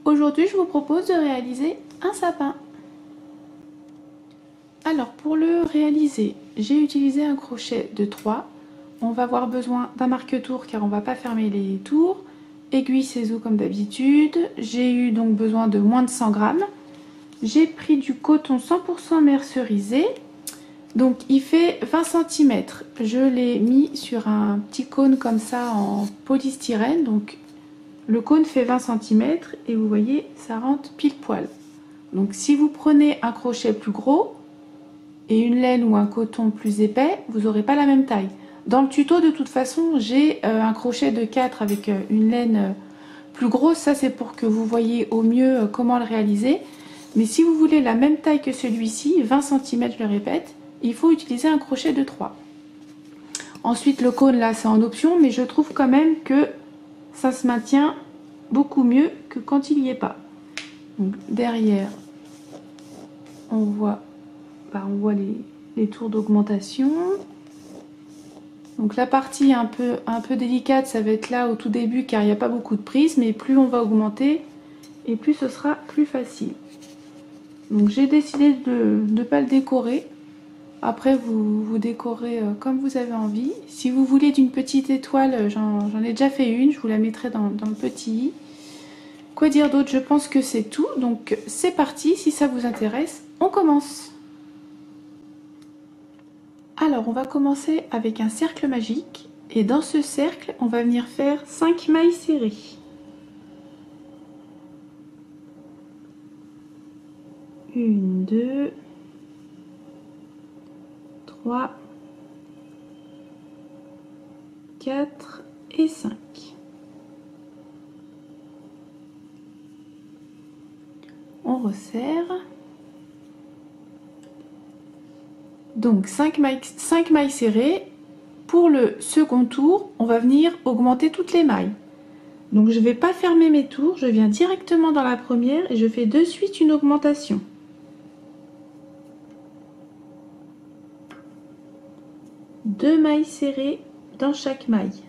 Aujourd'hui, je vous propose de réaliser un sapin. Alors, pour le réaliser, j'ai utilisé un crochet de 3. On va avoir besoin d'un marque-tour car on ne va pas fermer les tours. Aiguille, ciseaux comme d'habitude. J'ai eu donc besoin de moins de 100 grammes. J'ai pris du coton 100% mercerisé. Donc, il fait 20 cm. Je l'ai mis sur un petit cône comme ça en polystyrène. Donc, le cône fait 20 cm et vous voyez, ça rentre pile poil. Donc si vous prenez un crochet plus gros et une laine ou un coton plus épais, vous n'aurez pas la même taille. Dans le tuto, de toute façon, j'ai un crochet de 4 avec une laine plus grosse. Ça, c'est pour que vous voyez au mieux comment le réaliser. Mais si vous voulez la même taille que celui-ci, 20 cm, je le répète, il faut utiliser un crochet de 3. Ensuite, le cône, là, c'est en option, mais je trouve quand même que ça se maintient beaucoup mieux que quand il n'y est pas. Donc, derrière, on voit les tours d'augmentation. Donc la partie un peu délicate, ça va être là au tout début car il n'y a pas beaucoup de prise, mais plus on va augmenter et plus ce sera plus facile. Donc j'ai décidé de ne pas le décorer. Après vous décorez comme vous avez envie. Si vous voulez d'une petite étoile, j'en ai déjà fait une, je vous la mettrai dans le petit i. Quoi dire d'autre? Je pense que c'est tout. Donc c'est parti, si ça vous intéresse, on commence. Alors on va commencer avec un cercle magique. Et dans ce cercle, on va venir faire 5 mailles serrées. Une, 2, 3, 4 et 5. On resserre. Donc 5 mailles serrées. Pour le second tour, on va venir augmenter toutes les mailles. Donc je ne vais pas fermer mes tours, je viens directement dans la première et je fais de suite une augmentation. Deux mailles serrées dans chaque maille.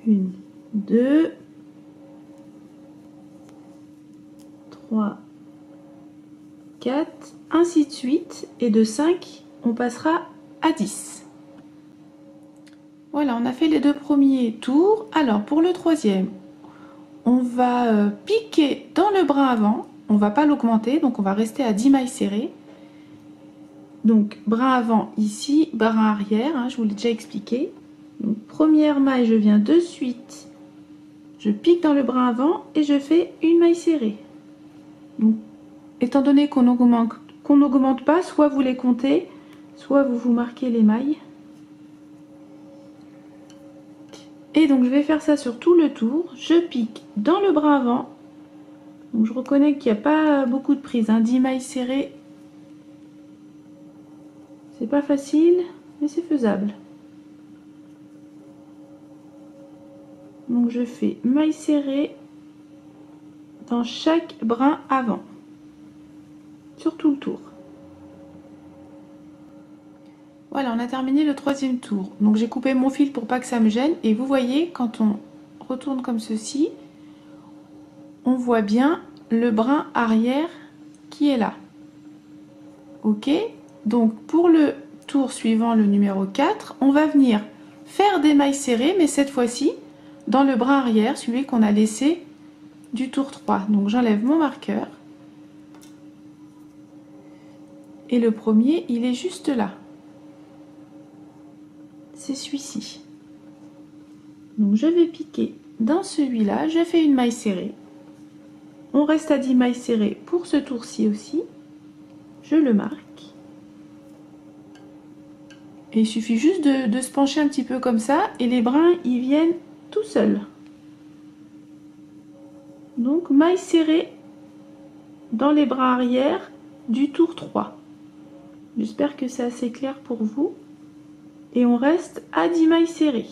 1, 2, 3, 4, ainsi de suite. Et de 5, on passera à 10. Voilà, on a fait les deux premiers tours. Alors, pour le troisième, on va piquer dans le brin avant. On ne va pas l'augmenter, donc on va rester à 10 mailles serrées. Donc, brin avant ici, brin arrière, hein, je vous l'ai déjà expliqué. Donc, première maille, je viens de suite. Je pique dans le brin avant et je fais une maille serrée. Donc, étant donné qu'on n'augmente pas, soit vous les comptez, soit vous marquez les mailles. Et donc je vais faire ça sur tout le tour. Je pique dans le brin avant. Donc je reconnais qu'il n'y a pas beaucoup de prise, hein. 10 mailles serrées, c'est pas facile, mais c'est faisable. Donc je fais maille serrée dans chaque brin avant, sur tout le tour. Voilà, on a terminé le troisième tour. Donc j'ai coupé mon fil pour pas que ça me gêne. Et vous voyez, quand on retourne comme ceci, on voit bien le brin arrière qui est là. Ok? Donc pour le tour suivant, le numéro 4, on va venir faire des mailles serrées, mais cette fois-ci, dans le brin arrière, celui qu'on a laissé du tour 3. Donc j'enlève mon marqueur. Et le premier, il est juste là. C'est celui-ci. Donc je vais piquer dans celui-là, je fais une maille serrée. On reste à 10 mailles serrées pour ce tour-ci aussi. Je le marque. Et il suffit juste de se pencher un petit peu comme ça et les brins, ils viennent tout seuls. Donc maille serrée dans les brins arrière du tour 3. J'espère que c'est assez clair pour vous. Et on reste à 10 mailles serrées.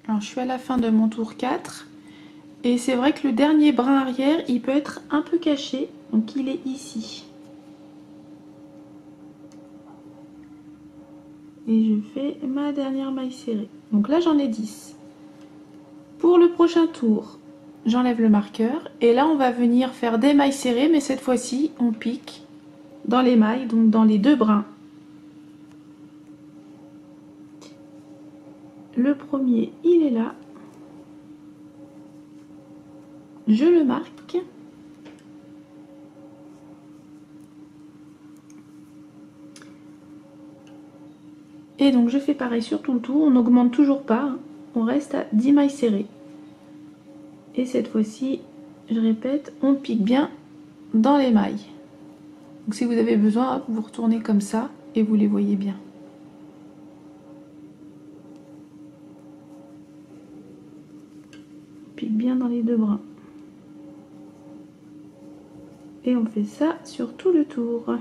Alors je suis à la fin de mon tour 4. Et c'est vrai que le dernier brin arrière, il peut être un peu caché. Donc il est ici. Et je fais ma dernière maille serrée. Donc là j'en ai 10. Pour le prochain tour, j'enlève le marqueur. Et là on va venir faire des mailles serrées. Mais cette fois-ci, on pique dans les mailles, donc dans les deux brins. Le premier, il est là. Je le marque. Et donc je fais pareil sur tout le tour, on n'augmente toujours pas, hein. On reste à 10 mailles serrées. Et cette fois-ci, je répète, on pique bien dans les mailles. Donc si vous avez besoin, vous retournez comme ça et vous les voyez bien. On pique bien dans les deux brins. Et on fait ça sur tout le tour.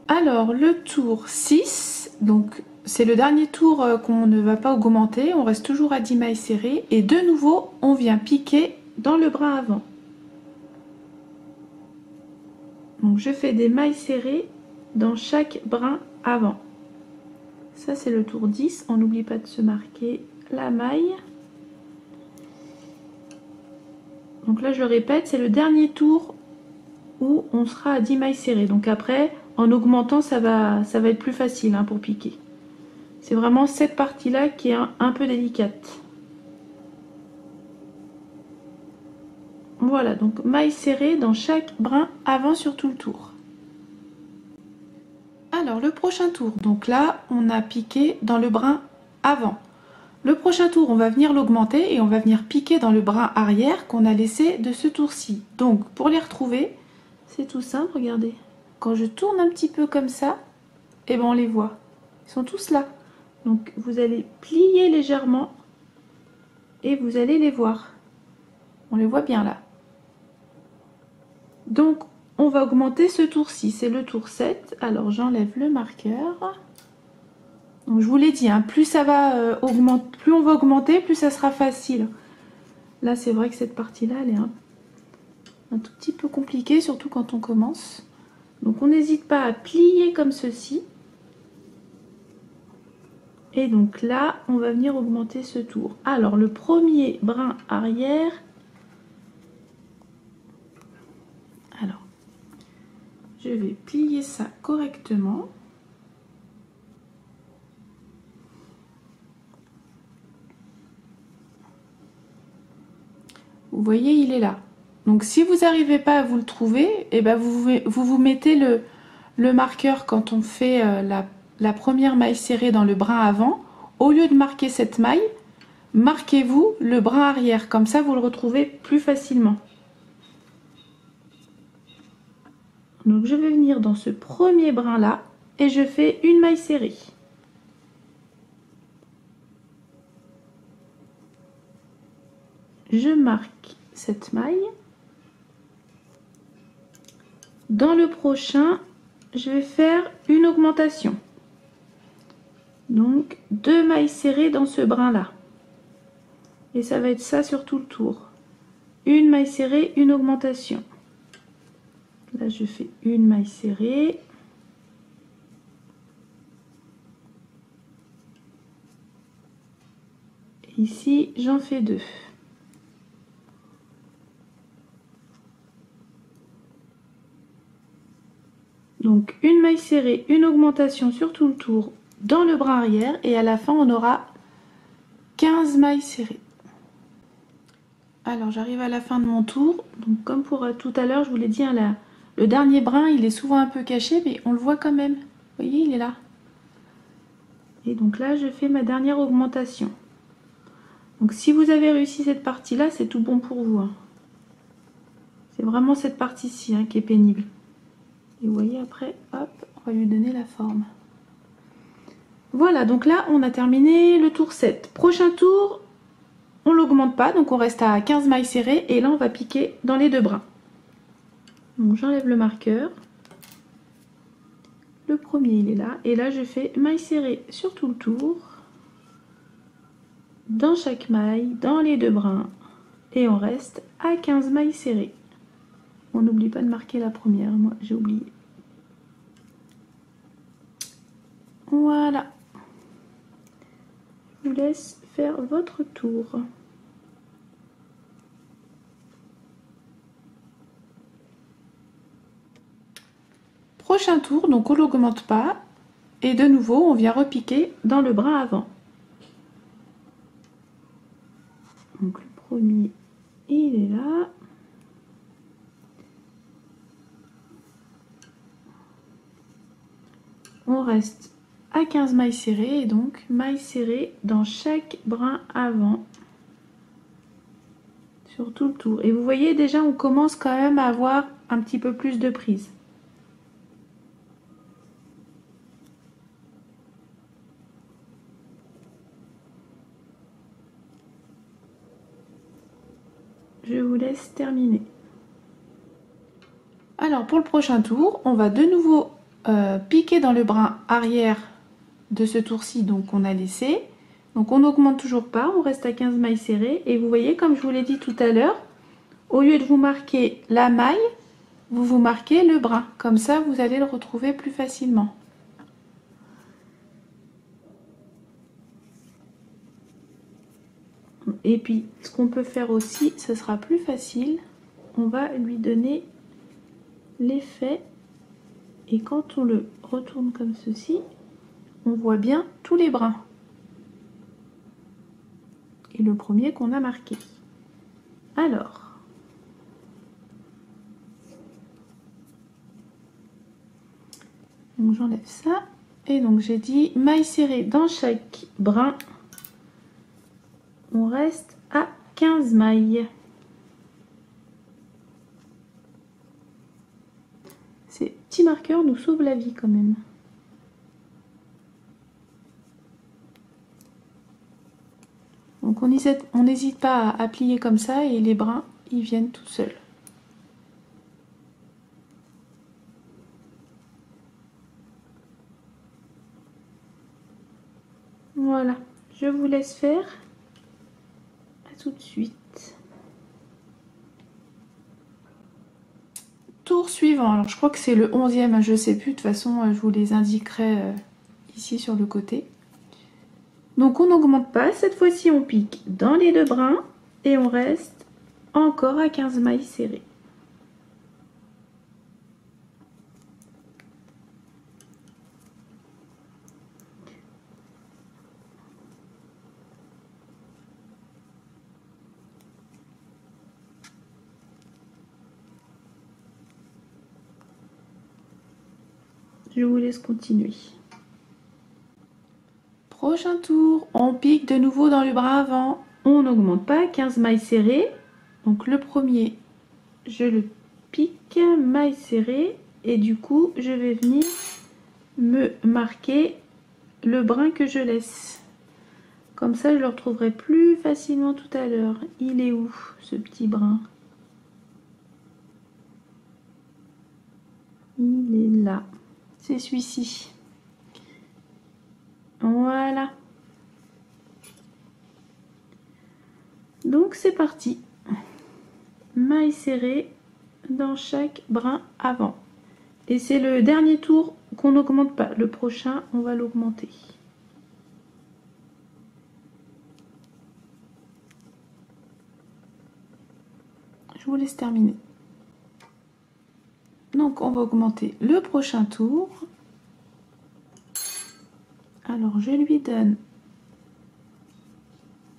Alors le tour 6, donc c'est le dernier tour qu'on ne va pas augmenter, on reste toujours à 10 mailles serrées et de nouveau on vient piquer dans le brin avant. Donc je fais des mailles serrées dans chaque brin avant. Ça c'est le tour 10, on n'oublie pas de se marquer la maille. Donc là je le répète, c'est le dernier tour où on sera à 10 mailles serrées. Donc après, en augmentant, ça va être plus facile hein, pour piquer. C'est vraiment cette partie-là qui est un peu délicate. Voilà, donc mailles serrées dans chaque brin avant sur tout le tour. Alors le prochain tour, donc là, on a piqué dans le brin avant. Le prochain tour, on va venir l'augmenter et on va venir piquer dans le brin arrière qu'on a laissé de ce tour-ci. Donc pour les retrouver, c'est tout simple, regardez. Quand je tourne un petit peu comme ça, et ben on les voit. Ils sont tous là. Donc vous allez plier légèrement et vous allez les voir. On les voit bien là. Donc on va augmenter ce tour-ci, c'est le tour 7. Alors j'enlève le marqueur. Donc je vous l'ai dit, hein, plus ça va plus on va augmenter, plus ça sera facile. Là c'est vrai que cette partie-là, elle est un tout petit peu compliquée, surtout quand on commence. Donc on n'hésite pas à plier comme ceci. Et donc là, on va venir augmenter ce tour. Alors le premier brin arrière. Alors, je vais plier ça correctement. Vous voyez, il est là. Donc si vous n'arrivez pas à vous le trouver, et ben vous mettez le marqueur quand on fait la première maille serrée dans le brin avant. Au lieu de marquer cette maille, marquez-vous le brin arrière. Comme ça, vous le retrouvez plus facilement. Donc je vais venir dans ce premier brin là et je fais une maille serrée. Je marque cette maille. Dans le prochain, je vais faire une augmentation. Donc 2 mailles serrées dans ce brin là. Et ça va être ça sur tout le tour. Une maille serrée, une augmentation. Là je fais une maille serrée. Et ici j'en fais 2. Donc une maille serrée, une augmentation sur tout le tour dans le bras arrière et à la fin on aura 15 mailles serrées. Alors j'arrive à la fin de mon tour, donc comme pour tout à l'heure je vous l'ai dit, hein, le dernier brin il est souvent un peu caché mais on le voit quand même, vous voyez il est là. Et donc là je fais ma dernière augmentation. Donc si vous avez réussi cette partie là c'est tout bon pour vous, hein. C'est vraiment cette partie-ci hein, qui est pénible. Et vous voyez après, hop, on va lui donner la forme. Voilà, donc là on a terminé le tour 7. Prochain tour, on l'augmente pas, donc on reste à 15 mailles serrées et là on va piquer dans les deux brins. Donc j'enlève le marqueur. le premier il est là, et là je fais maille serrée sur tout le tour, dans chaque maille, dans les deux brins, et on reste à 15 mailles serrées. On n'oublie pas de marquer la première, moi j'ai oublié. Voilà. Je vous laisse faire votre tour. Prochain tour, donc on n'augmente pas, et de nouveau on vient repiquer dans le brin avant. Donc le premier, il est là. On reste à 15 mailles serrées, et donc mailles serrées dans chaque brin avant sur tout le tour. Et vous voyez déjà on commence quand même à avoir un petit peu plus de prise. Je vous laisse terminer. Alors pour le prochain tour, on va de nouveau piquer dans le brin arrière de ce tour-ci, donc on a laissé. Donc on n'augmente toujours pas, on reste à 15 mailles serrées. Et vous voyez, comme je vous l'ai dit tout à l'heure, au lieu de vous marquer la maille, vous vous marquez le brin. Comme ça, vous allez le retrouver plus facilement. Et puis, ce qu'on peut faire aussi, ce sera plus facile. On va lui donner l'effet. Et quand on le retourne comme ceci, on voit bien tous les brins. Et le premier qu'on a marqué. Alors, donc j'enlève ça. Et donc j'ai dit maille serrée dans chaque brin. On reste à 15 mailles. Ces petits marqueurs nous sauvent la vie quand même. Donc on n'hésite pas à plier comme ça et les brins, ils viennent tout seuls. Voilà, je vous laisse faire. À tout de suite. Tour suivant, alors je crois que c'est le 11e, je sais plus, de toute façon je vous les indiquerai ici sur le côté. Donc on n'augmente pas, cette fois-ci on pique dans les deux brins et on reste encore à 15 mailles serrées. Je vous laisse continuer. Prochain tour, on pique de nouveau dans le bras avant. On n'augmente pas, 15 mailles serrées. Donc le premier, je le pique, maille serrée. Et du coup, je vais venir me marquer le brin que je laisse. Comme ça, je le retrouverai plus facilement tout à l'heure. Il est où, ce petit brin? Il est là. C'est celui-ci. Voilà. Donc c'est parti. Maille serrée dans chaque brin avant. Et c'est le dernier tour qu'on n'augmente pas. Le prochain, on va l'augmenter. Je vous laisse terminer. Donc on va augmenter le prochain tour. Alors je lui donne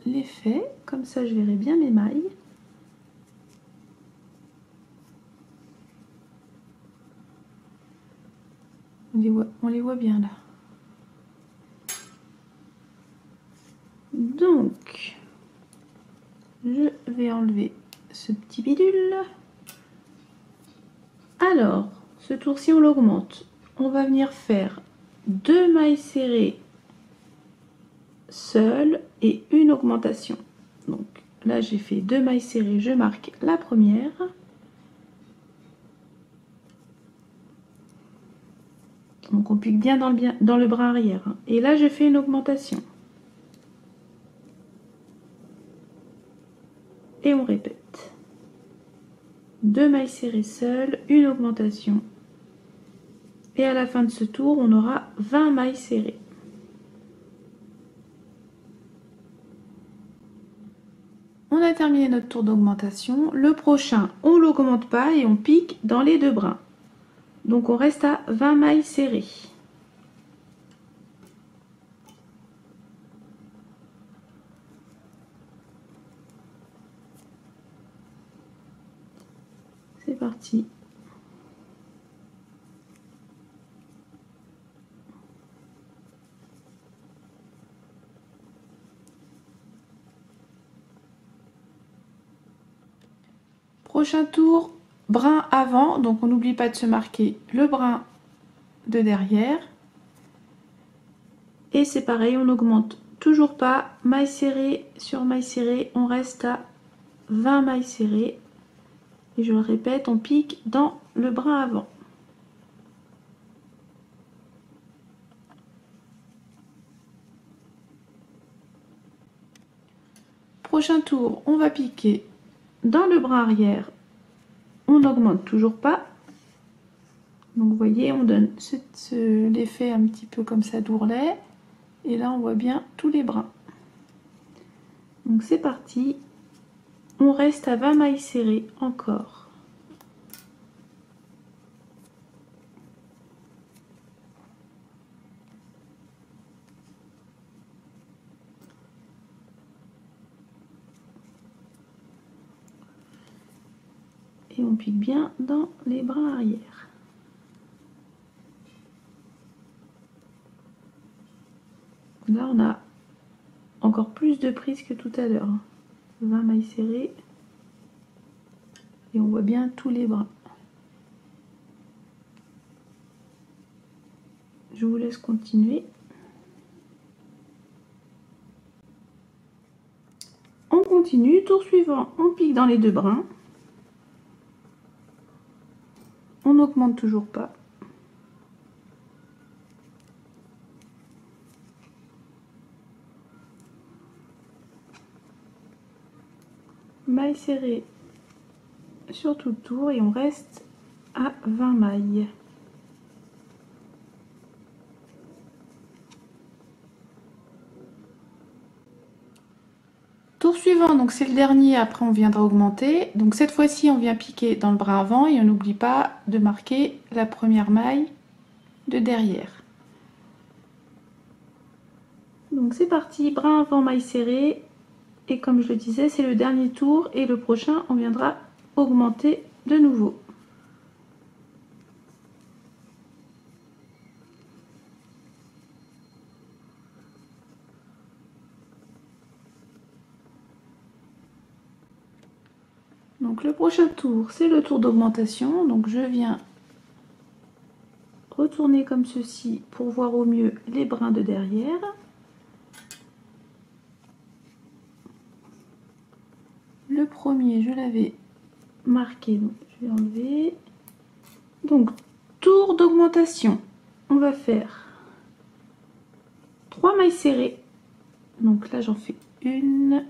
l'effet, comme ça je verrai bien mes mailles. On les voit bien là. Donc je vais enlever ce petit bidule. Alors ce tour-ci on l'augmente. On va venir faire 2 mailles serrées seules et une augmentation. Donc là j'ai fait 2 mailles serrées, je marque la première. Donc on pique bien dans le bras arrière. Et là je fais une augmentation. Et on répète. 2 mailles serrées seules, une augmentation. Et à la fin de ce tour, on aura 20 mailles serrées. On a terminé notre tour d'augmentation. Le prochain, on ne l'augmente pas et on pique dans les 2 brins. Donc on reste à 20 mailles serrées. C'est parti. Prochain tour, brin avant, donc on n'oublie pas de se marquer le brin de derrière. Et c'est pareil, on n'augmente toujours pas, maille serrée sur maille serrée, on reste à 20 mailles serrées. Et je le répète, on pique dans le brin avant. Prochain tour, on va piquer dans le brin arrière, on n'augmente toujours pas. Donc vous voyez, on donne l'effet un petit peu comme ça d'ourlet. Et là on voit bien tous les brins. Donc c'est parti. On reste à 20 mailles serrées encore. Et on pique bien dans les brins arrière. Là on a encore plus de prise que tout à l'heure. 20 mailles serrées. Et on voit bien tous les brins. Je vous laisse continuer. On continue. Tour suivant, on pique dans les 2 brins. On n'augmente toujours pas. Maille serrée sur tout le tour et on reste à 20 mailles. Tour suivant, donc c'est le dernier, après on viendra augmenter. Donc cette fois-ci on vient piquer dans le brin avant et on n'oublie pas de marquer la première maille de derrière. Donc c'est parti, brin avant, maille serrée. Et comme je le disais, c'est le dernier tour et le prochain on viendra augmenter de nouveau. Donc le prochain tour, c'est le tour d'augmentation. Donc je viens retourner comme ceci pour voir au mieux les brins de derrière. Le premier, je l'avais marqué, donc je vais enlever. Donc tour d'augmentation, on va faire 3 mailles serrées. Donc là j'en fais une.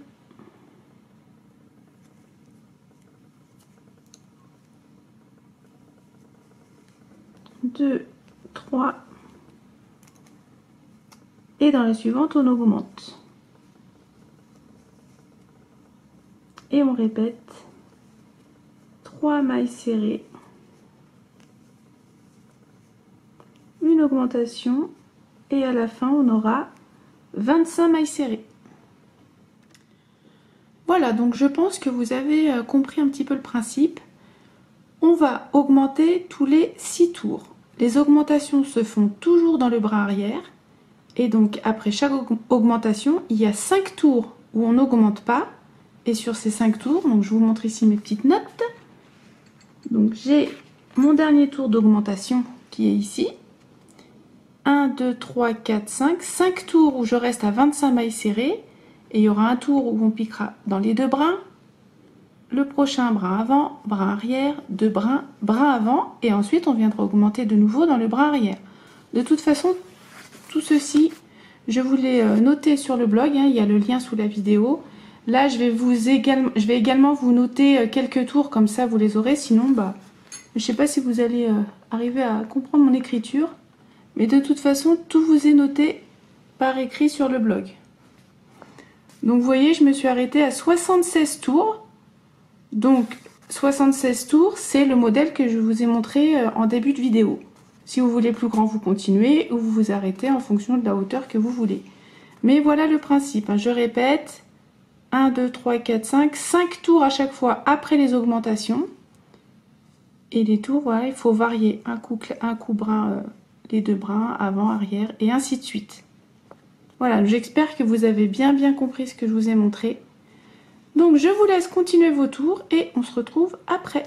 2, 3 et dans la suivante on augmente et on répète 3 mailles serrées, une augmentation et à la fin on aura 25 mailles serrées. Voilà, donc je pense que vous avez compris un petit peu le principe. On va augmenter tous les 6 tours. Les augmentations se font toujours dans le bras arrière. Et donc après chaque augmentation, il y a 5 tours où on n'augmente pas. Et sur ces 5 tours, donc je vous montre ici mes petites notes. Donc j'ai mon dernier tour d'augmentation qui est ici. 1, 2, 3, 4, 5. 5 tours où je reste à 25 mailles serrées. Et il y aura un tour où on piquera dans les 2 brins. Le prochain brin avant, brin arrière, 2 brins, brin avant et ensuite on viendra augmenter de nouveau dans le brin arrière. De toute façon, tout ceci, je vous l'ai noté sur le blog, hein, il y a le lien sous la vidéo. Là, je vais également vous noter quelques tours, comme ça vous les aurez. Sinon, bah, je ne sais pas si vous allez arriver à comprendre mon écriture. Mais de toute façon, tout vous est noté par écrit sur le blog. Donc vous voyez, je me suis arrêtée à 76 tours. Donc 76 tours, c'est le modèle que je vous ai montré en début de vidéo. Si vous voulez plus grand, vous continuez ou vous vous arrêtez en fonction de la hauteur que vous voulez. Mais voilà le principe, hein. Je répète, 1, 2, 3, 4, 5 tours à chaque fois après les augmentations. Et les tours, voilà, il faut varier un coup brun, les deux brins, avant, arrière, et ainsi de suite. Voilà, j'espère que vous avez bien compris ce que je vous ai montré. Donc je vous laisse continuer vos tours et on se retrouve après.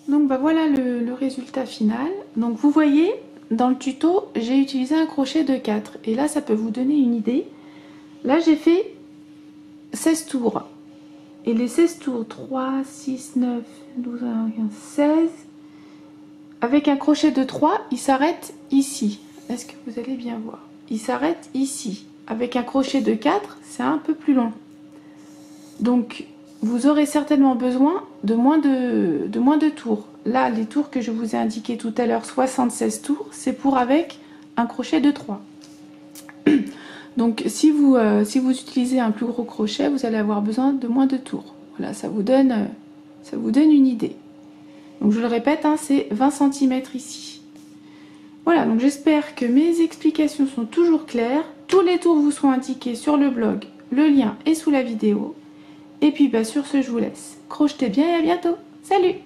Donc bah voilà le résultat final. Donc vous voyez, dans le tuto, j'ai utilisé un crochet de 4. Et là, ça peut vous donner une idée. Là, j'ai fait 16 tours. Et les 16 tours, 3, 6, 9, 12, 15, 16. Avec un crochet de 3, il s'arrête ici. Est-ce que vous allez bien voir? Il s'arrête ici. Avec un crochet de 4, c'est un peu plus long. Donc, vous aurez certainement besoin de moins de tours. Là, les tours que je vous ai indiqués tout à l'heure, 76 tours, c'est pour avec un crochet de 3. Donc, si vous utilisez un plus gros crochet, vous allez avoir besoin de moins de tours. Voilà, ça vous donne une idée. Donc, je le répète, hein, c'est 20 cm ici. Voilà, donc j'espère que mes explications sont toujours claires. Tous les tours vous sont indiqués sur le blog. Le lien est sous la vidéo. Et puis, bah, sur ce, je vous laisse. Crochetez bien et à bientôt. Salut!